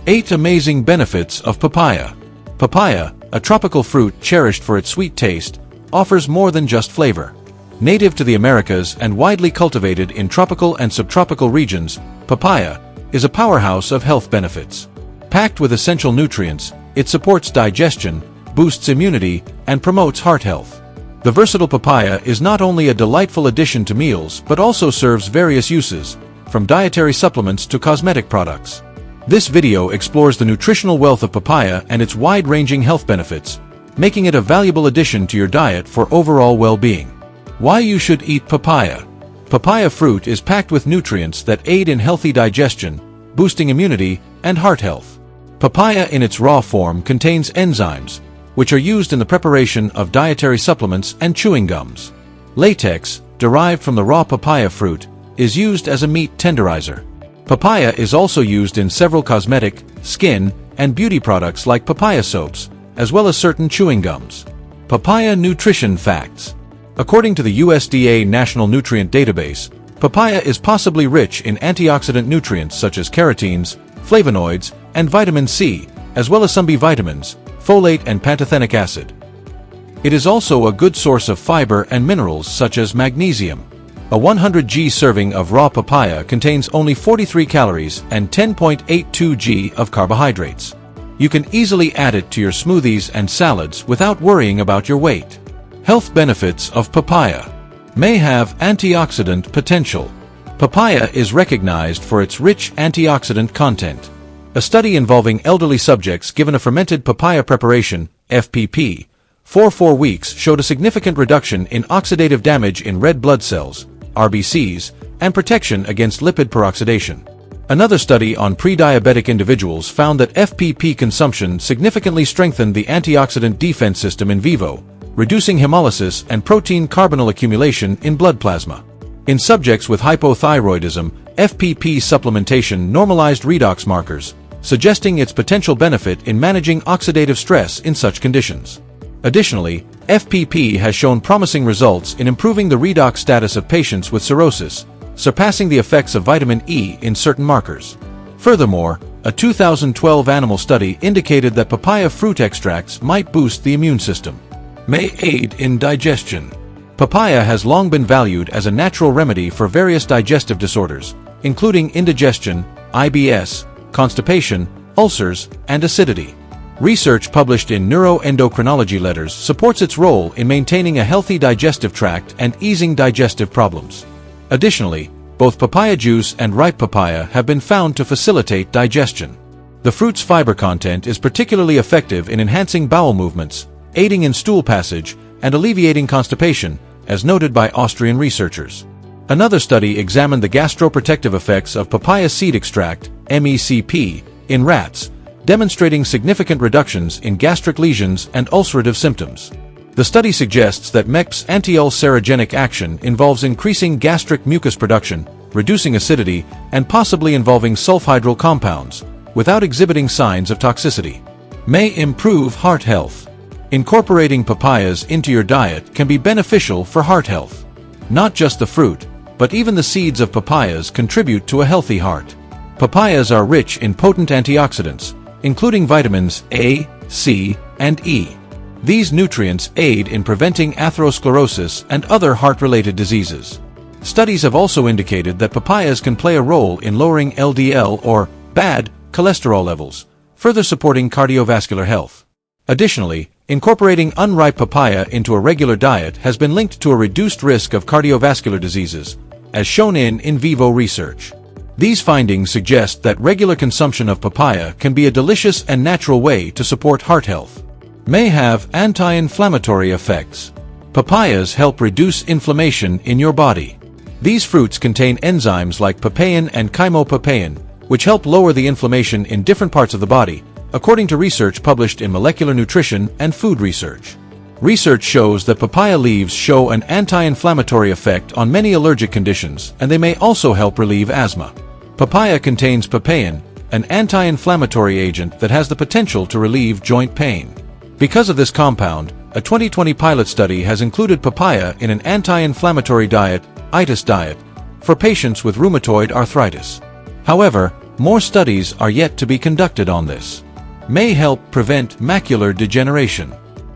8 Amazing Benefits of Papaya. Papaya, a tropical fruit cherished for its sweet taste, offers more than just flavor. Native to the Americas and widely cultivated in tropical and subtropical regions, papaya is a powerhouse of health benefits. Packed with essential nutrients, it supports digestion, boosts immunity, and promotes heart health. The versatile papaya is not only a delightful addition to meals but also serves various uses, from dietary supplements to cosmetic products. This video explores the nutritional wealth of papaya and its wide-ranging health benefits, making it a valuable addition to your diet for overall well-being. Why you should eat papaya. Papaya fruit is packed with nutrients that aid in healthy digestion, boosting immunity, and heart health. Papaya in its raw form contains enzymes, which are used in the preparation of dietary supplements and chewing gums. Latex, derived from the raw papaya fruit, is used as a meat tenderizer. Papaya is also used in several cosmetic, skin, and beauty products like papaya soaps, as well as certain chewing gums. Papaya nutrition facts. According to the USDA National Nutrient Database, papaya is possibly rich in antioxidant nutrients such as carotenes, flavonoids, and vitamin C, as well as some B vitamins, folate and pantothenic acid. It is also a good source of fiber and minerals such as magnesium. A 100 g serving of raw papaya contains only 43 calories and 10.82 g of carbohydrates. You can easily add it to your smoothies and salads without worrying about your weight. Health benefits of papaya. May have antioxidant potential. Papaya is recognized for its rich antioxidant content. A study involving elderly subjects given a fermented papaya preparation, FPP, for 4 weeks showed a significant reduction in oxidative damage in red blood cells, RBCs, and protection against lipid peroxidation. Another study on pre-diabetic individuals found that FPP consumption significantly strengthened the antioxidant defense system in vivo, reducing hemolysis and protein carbonyl accumulation in blood plasma. In subjects with hypothyroidism, FPP supplementation normalized redox markers, suggesting its potential benefit in managing oxidative stress in such conditions. Additionally, FPP has shown promising results in improving the redox status of patients with cirrhosis, surpassing the effects of vitamin E in certain markers. Furthermore, a 2012 animal study indicated that papaya fruit extracts might boost the immune system. May aid in digestion. Papaya has long been valued as a natural remedy for various digestive disorders, including indigestion, IBS, constipation, ulcers, and acidity. Research published in Neuroendocrinology Letters supports its role in maintaining a healthy digestive tract and easing digestive problems. Additionally, both papaya juice and ripe papaya have been found to facilitate digestion. The fruit's fiber content is particularly effective in enhancing bowel movements, aiding in stool passage, and alleviating constipation, as noted by Austrian researchers. Another study examined the gastroprotective effects of papaya seed extract, MECP, in rats, demonstrating significant reductions in gastric lesions and ulcerative symptoms. The study suggests that MECP's anti-ulcerogenic action involves increasing gastric mucus production, reducing acidity, and possibly involving sulfhydryl compounds, without exhibiting signs of toxicity. May improve heart health. Incorporating papayas into your diet can be beneficial for heart health. Not just the fruit, but even the seeds of papayas contribute to a healthy heart. Papayas are rich in potent antioxidants, including vitamins A, C, and E. These nutrients aid in preventing atherosclerosis and other heart-related diseases. Studies have also indicated that papayas can play a role in lowering LDL or bad cholesterol levels, further supporting cardiovascular health. Additionally, incorporating unripe papaya into a regular diet has been linked to a reduced risk of cardiovascular diseases, as shown in vivo research. These findings suggest that regular consumption of papaya can be a delicious and natural way to support heart health. May have anti-inflammatory effects. Papayas help reduce inflammation in your body. These fruits contain enzymes like papain and papain, which help lower the inflammation in different parts of the body, according to research published in Molecular Nutrition and Food Research. Research shows that papaya leaves show an anti-inflammatory effect on many allergic conditions, and they may also help relieve asthma. Papaya contains papain, an anti-inflammatory agent that has the potential to relieve joint pain. Because of this compound, a 2020 pilot study has included papaya in an anti-inflammatory diet, ITIS diet, for patients with rheumatoid arthritis. However, More studies are yet to be conducted on this. May help prevent macular degeneration.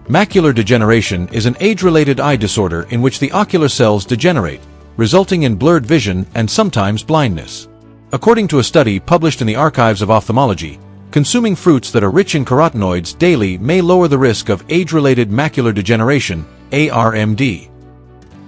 Macular degeneration is an age-related eye disorder in which the ocular cells degenerate, resulting in blurred vision and sometimes blindness. According to a study published in the Archives of Ophthalmology, consuming fruits that are rich in carotenoids daily may lower the risk of age-related macular degeneration, ARMD.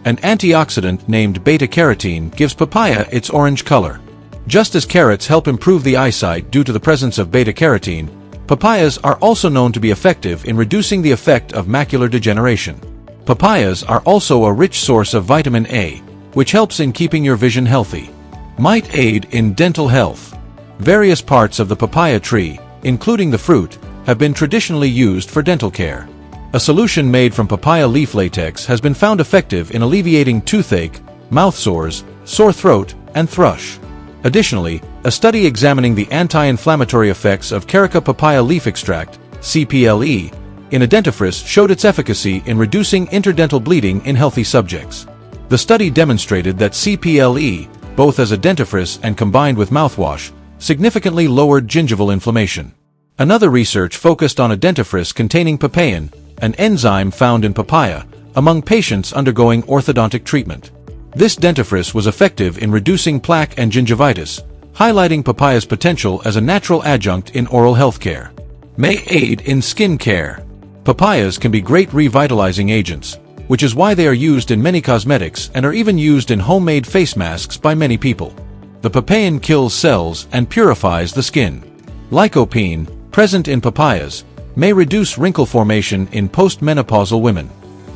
An antioxidant named beta-carotene gives papaya its orange color. Just as carrots help improve the eyesight due to the presence of beta-carotene, papayas are also known to be effective in reducing the effect of macular degeneration. Papayas are also a rich source of vitamin A, which helps in keeping your vision healthy. Might aid in dental health. Various parts of the papaya tree, including the fruit, have been traditionally used for dental care. A solution made from papaya leaf latex has been found effective in alleviating toothache, mouth sores, sore throat, and thrush. Additionally, a study examining the anti-inflammatory effects of Carica papaya leaf extract, CPLE, in a dentifrice showed its efficacy in reducing interdental bleeding in healthy subjects. The study demonstrated that CPLE, both as a dentifrice and combined with mouthwash, significantly lowered gingival inflammation. Another research focused on a dentifrice containing papain, an enzyme found in papaya, among patients undergoing orthodontic treatment. This dentifrice was effective in reducing plaque and gingivitis, highlighting papaya's potential as a natural adjunct in oral health care. May aid in skin care. Papayas can be great revitalizing agents, which is why they are used in many cosmetics and are even used in homemade face masks by many people. The papain kills cells and purifies the skin. Lycopene, present in papayas, may reduce wrinkle formation in postmenopausal women.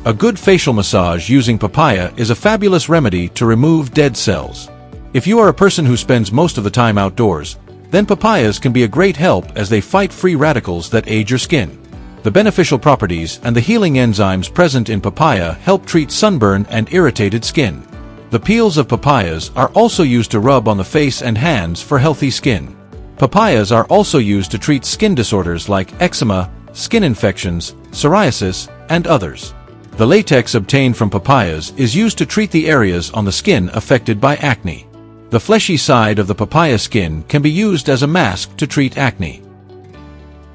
A good facial massage using papaya is a fabulous remedy to remove dead cells. If you are a person who spends most of the time outdoors, then papayas can be a great help as they fight free radicals that age your skin. The beneficial properties and the healing enzymes present in papaya help treat sunburn and irritated skin. The peels of papayas are also used to rub on the face and hands for healthy skin. Papayas are also used to treat skin disorders like eczema, skin infections, psoriasis, and others. The latex obtained from papayas is used to treat the areas on the skin affected by acne. The fleshy side of the papaya skin can be used as a mask to treat acne.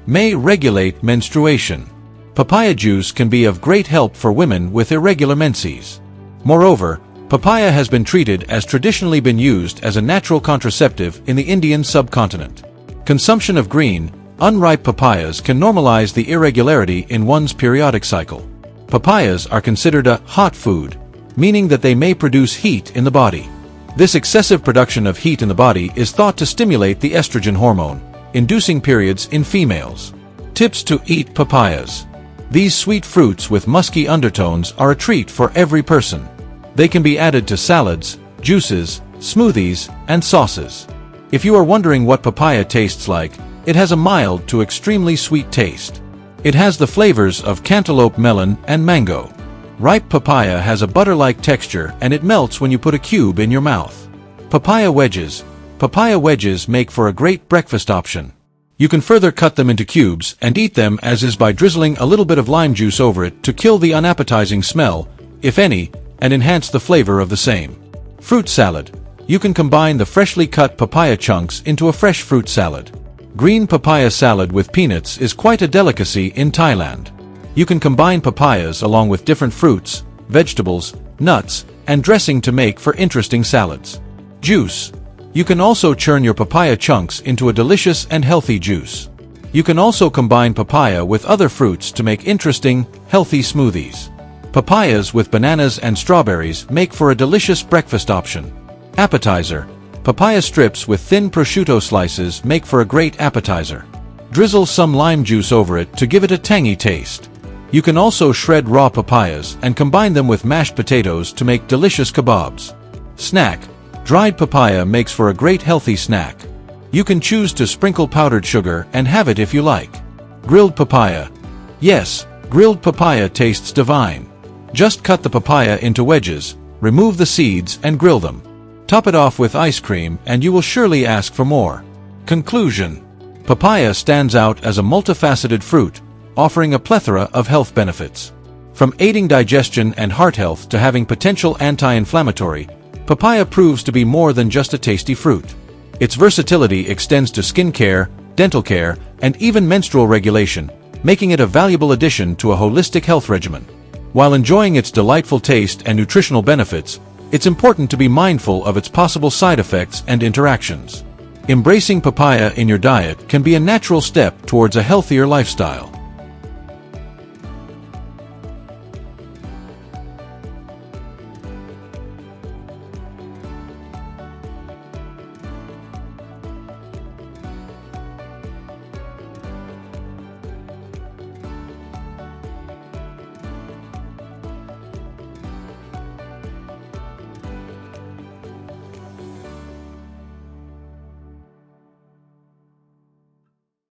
May regulate menstruation. Papaya juice can be of great help for women with irregular menses. Moreover, papaya has been treated as traditionally been used as a natural contraceptive in the Indian subcontinent. Consumption of green, unripe papayas can normalize the irregularity in one's periodic cycle. Papayas are considered a hot food, meaning that they may produce heat in the body. This excessive production of heat in the body is thought to stimulate the estrogen hormone, inducing periods in females. Tips to eat papayas. These sweet fruits with musky undertones are a treat for every person. They can be added to salads, juices, smoothies, and sauces. If you are wondering what papaya tastes like, it has a mild to extremely sweet taste. It has the flavors of cantaloupe, melon, and mango. Ripe papaya has a butter-like texture and it melts when you put a cube in your mouth. Papaya wedges. Papaya wedges make for a great breakfast option. You can further cut them into cubes and eat them as is by drizzling a little bit of lime juice over it to kill the unappetizing smell, if any, and enhance the flavor of the same. Fruit salad. You can combine the freshly cut papaya chunks into a fresh fruit salad. Green papaya salad with peanuts is quite a delicacy in Thailand. You can combine papayas along with different fruits, vegetables, nuts, and dressing to make for interesting salads. Juice. You can also churn your papaya chunks into a delicious and healthy juice. You can also combine papaya with other fruits to make interesting, healthy smoothies. Papayas with bananas and strawberries make for a delicious breakfast option. Appetizer. Papaya strips with thin prosciutto slices make for a great appetizer. Drizzle some lime juice over it to give it a tangy taste. You can also shred raw papayas and combine them with mashed potatoes to make delicious kebabs. Snack. Dried papaya makes for a great healthy snack. You can choose to sprinkle powdered sugar and have it if you like. Grilled papaya. Yes, grilled papaya tastes divine. Just cut the papaya into wedges, remove the seeds and grill them. Top it off with ice cream and you will surely ask for more. Conclusion. Papaya stands out as a multifaceted fruit, offering a plethora of health benefits. From aiding digestion and heart health to having potential anti-inflammatory, papaya proves to be more than just a tasty fruit. Its versatility extends to skin care, dental care, and even menstrual regulation, making it a valuable addition to a holistic health regimen. While enjoying its delightful taste and nutritional benefits, it's important to be mindful of its possible side effects and interactions. Embracing papaya in your diet can be a natural step towards a healthier lifestyle.